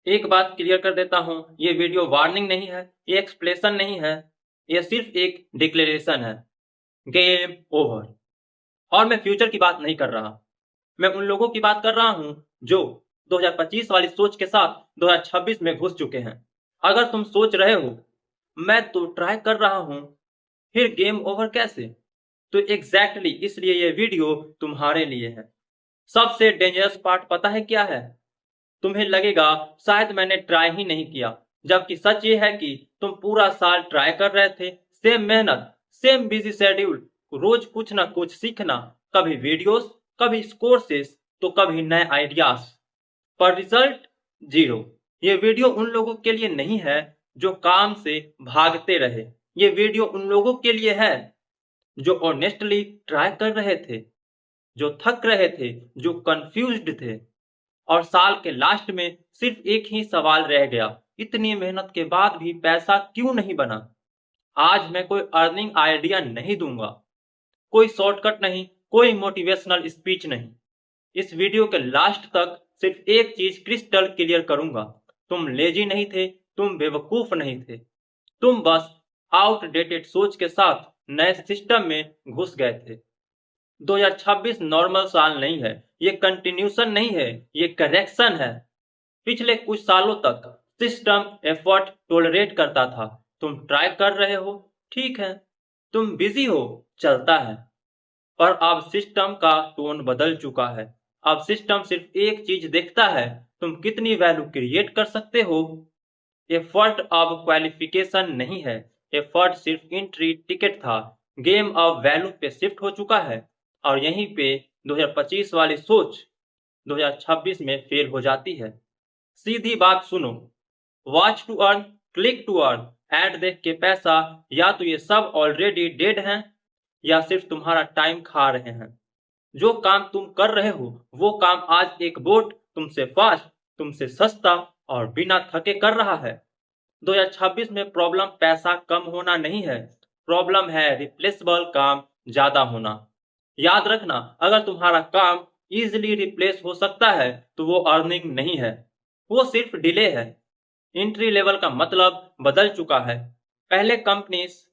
एक बात क्लियर कर देता हूँ, ये वीडियो वार्निंग नहीं है, ये एक्सप्लेनेशन नहीं है, ये सिर्फ एक डिक्लेरेशन है। Game over. और मैं फ्यूचर की बात नहीं कर रहा, मैं उन लोगों की बात कर रहा हूँ जो 2025 वाली सोच के साथ 2026 में घुस चुके हैं। अगर तुम सोच रहे हो मैं तो ट्राई कर रहा हूँ, फिर गेम ओवर कैसे? तो एग्जैक्टली इसलिए ये वीडियो तुम्हारे लिए है। सबसे डेंजरस पार्ट पता है क्या है? तुम्हें लगेगा शायद मैंने ट्राई ही नहीं किया, जबकि सच ये है कि तुम पूरा साल ट्राई कर रहे थे। सेम मेहनत, सेम बिजी शेड्यूल, रोज कुछ ना कुछ सीखना, कभी वीडियोस, कभी कोर्सेस, तो कभी नए आइडियाज, पर रिजल्ट जीरो। ये वीडियो उन लोगों के लिए नहीं है जो काम से भागते रहे, ये वीडियो उन लोगों के लिए है जो ऑनेस्टली ट्राई कर रहे थे, जो थक रहे थे, जो कंफ्यूज्ड थे। और साल के लास्ट में सिर्फ एक ही सवाल रह गया, इतनी मेहनत के बाद भी पैसा क्यों नहीं बना? आज मैं कोई अर्निंग आइडिया नहीं दूंगा, कोई शॉर्टकट नहीं, कोई मोटिवेशनल स्पीच नहीं। इस वीडियो के लास्ट तक सिर्फ एक चीज क्रिस्टल क्लियर करूंगा, तुम लेजी नहीं थे, तुम बेवकूफ नहीं थे, तुम बस आउटडेटेड सोच के साथ नए सिस्टम में घुस गए थे। 2026 नॉर्मल साल नहीं है, ये कंटिन्यूशन नहीं है, ये करेक्शन है। पिछले कुछ सालों तक सिस्टम एफर्ट टोलरेट करता था, तुम ट्राई कर रहे हो, ठीक है, तुम बिजी हो, चलता है। पर अब सिस्टम का टोन बदल चुका है। अब सिस्टम सिर्फ एक चीज देखता है, तुम कितनी वैल्यू क्रिएट कर सकते हो। एफर्ट अब क्वालिफिकेशन नहीं है, एफर्ट सिर्फ एंट्री टिकट था। गेम अब वैल्यू पे शिफ्ट हो चुका है, और यहीं पे 2025 वाली सोच 2026 में फेल हो जाती है। सीधी बात सुनो, watch to earn, click to earn, ad देख के पैसा, या तो ये सब ऑलरेडी डेड हैं या सिर्फ तुम्हारा टाइम खा रहे हैं। जो काम तुम कर रहे हो वो काम आज एक बोट तुमसे फास्ट, तुमसे सस्ता और बिना थके कर रहा है। 2026 में प्रॉब्लम पैसा कम होना नहीं है, प्रॉब्लम है रिप्लेसेबल काम ज्यादा होना। याद रखना, अगर तुम्हारा काम इजीली रिप्लेस हो सकता है तो वो अर्निंग नहीं है, वो सिर्फ डिले है। एंट्री लेवल का मतलब बदल चुका है। पहले कंपनीज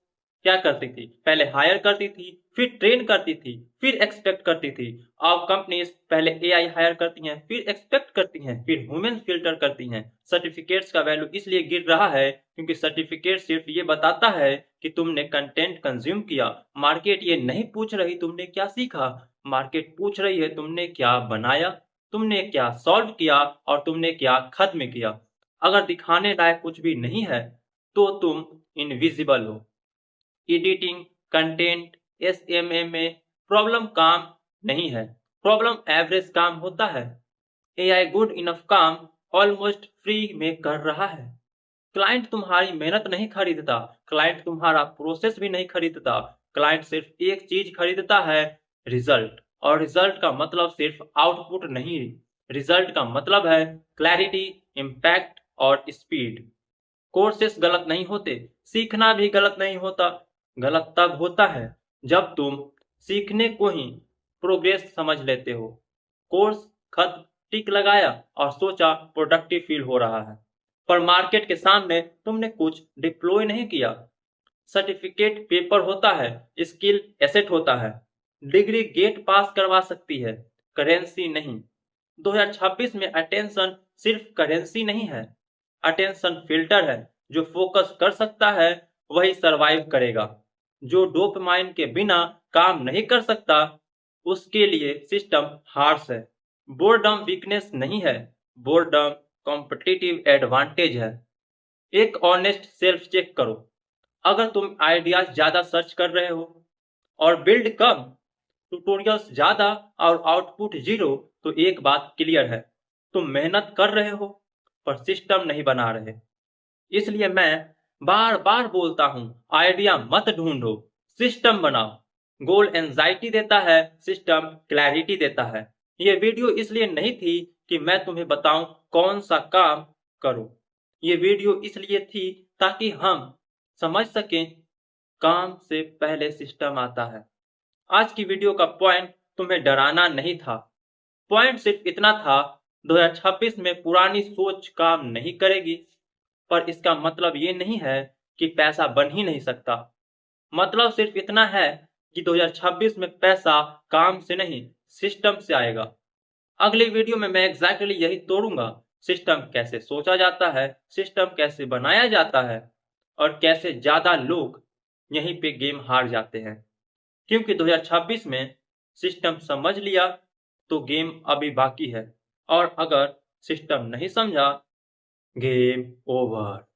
क्या करती थी? पहले हायर करती थी, फिर ट्रेन करती थी, फिर एक्सपेक्ट करती थी। अब कंपनीज पहले एआई हायर करती हैं, फिर एक्सपेक्ट करती हैं, फिर ह्यूमन फिल्टर करती हैं। सर्टिफिकेट्स का वैल्यू इसलिए गिर रहा है क्योंकि सर्टिफिकेट सिर्फ ये बताता है कि तुमने कंटेंट कंज्यूम किया। मार्केट ये नहीं पूछ रही तुमने क्या सीखा, मार्केट पूछ रही है तुमने क्या बनाया, तुमने क्या सॉल्व किया और तुमने क्या खत्म किया। अगर दिखाने लायक कुछ भी नहीं है तो तुम इनविजिबल हो। एडिटिंग, कंटेंट, एसएमएम में प्रॉब्लम काम नहीं है, प्रॉब्लम एवरेज काम होता है। एआई गुड इनफ काम ऑलमोस्ट फ्री में कर रहा है। क्लाइंट तुम्हारी मेहनत नहीं खरीदता, क्लाइंट तुम्हारा प्रोसेस भी नहीं खरीदता। क्लाइंट सिर्फ एक चीज खरीदता है, रिजल्ट। और रिजल्ट का मतलब सिर्फ आउटपुट नहीं, रिजल्ट का मतलब है क्लैरिटी, इम्पैक्ट और स्पीड। कोर्सेस गलत नहीं होते, सीखना भी गलत नहीं होता। गलत तब होता है जब तुम सीखने को ही प्रोग्रेस समझ लेते हो। कोर्स खत्म, टिक लगाया और सोचा प्रोडक्टिव फील हो रहा है, पर मार्केट के सामने तुमने कुछ डिप्लॉय नहीं किया। सर्टिफिकेट पेपर होता है, स्किल एसेट होता है, डिग्री गेट पास करवा सकती है, करेंसी नहीं। 2026 में अटेंशन सिर्फ करेंसी नहीं है, अटेंशन फिल्टर है। जो फोकस कर सकता है वही सरवाइव करेगा, जो डोपामाइन के बिना काम नहीं कर सकता उसके लिए सिस्टम हार्श है। बोर्डम वीकनेस नहीं है, बोर्डम कॉम्पिटिटिव एडवांटेज है। एक ऑनेस्ट सेल्फ चेक करो, अगर तुम आइडियाज ज्यादा सर्च कर रहे हो और बिल्ड कम, ट्यूटोरियल्स ज्यादा और आउटपुट जीरो, तो एक बात क्लियर है, तुम मेहनत कर रहे हो पर सिस्टम नहीं बना रहे। इसलिए मैं बार बार बोलता हूं, आइडिया मत ढूंढो, सिस्टम बनाओ। गोल एंजाइटी देता है, सिस्टम क्लैरिटी देता है। ये वीडियो इसलिए नहीं थी कि मैं तुम्हें बताऊं कौन सा काम करो, ये वीडियो इसलिए थी ताकि हम समझ सकें काम से पहले सिस्टम आता है। आज की वीडियो का पॉइंट तुम्हें डराना नहीं था, पॉइंट सिर्फ इतना था, 2026 में पुरानी सोच काम नहीं करेगी, पर इसका मतलब ये नहीं है कि पैसा बन ही नहीं सकता। मतलब सिर्फ इतना है कि 2026 में पैसा काम से नहीं, सिस्टम से आएगा। अगली वीडियो में मैं एग्जैक्टली यही तोड़ूंगा। सिस्टम कैसे सोचा जाता है, सिस्टम कैसे बनाया जाता है, और कैसे ज्यादा लोग यहीं पे गेम हार जाते हैं। क्योंकि 2026 में सिस्टम समझ लिया तो गेम अभी बाकी है, और अगर सिस्टम नहीं समझा, गेम ओवर।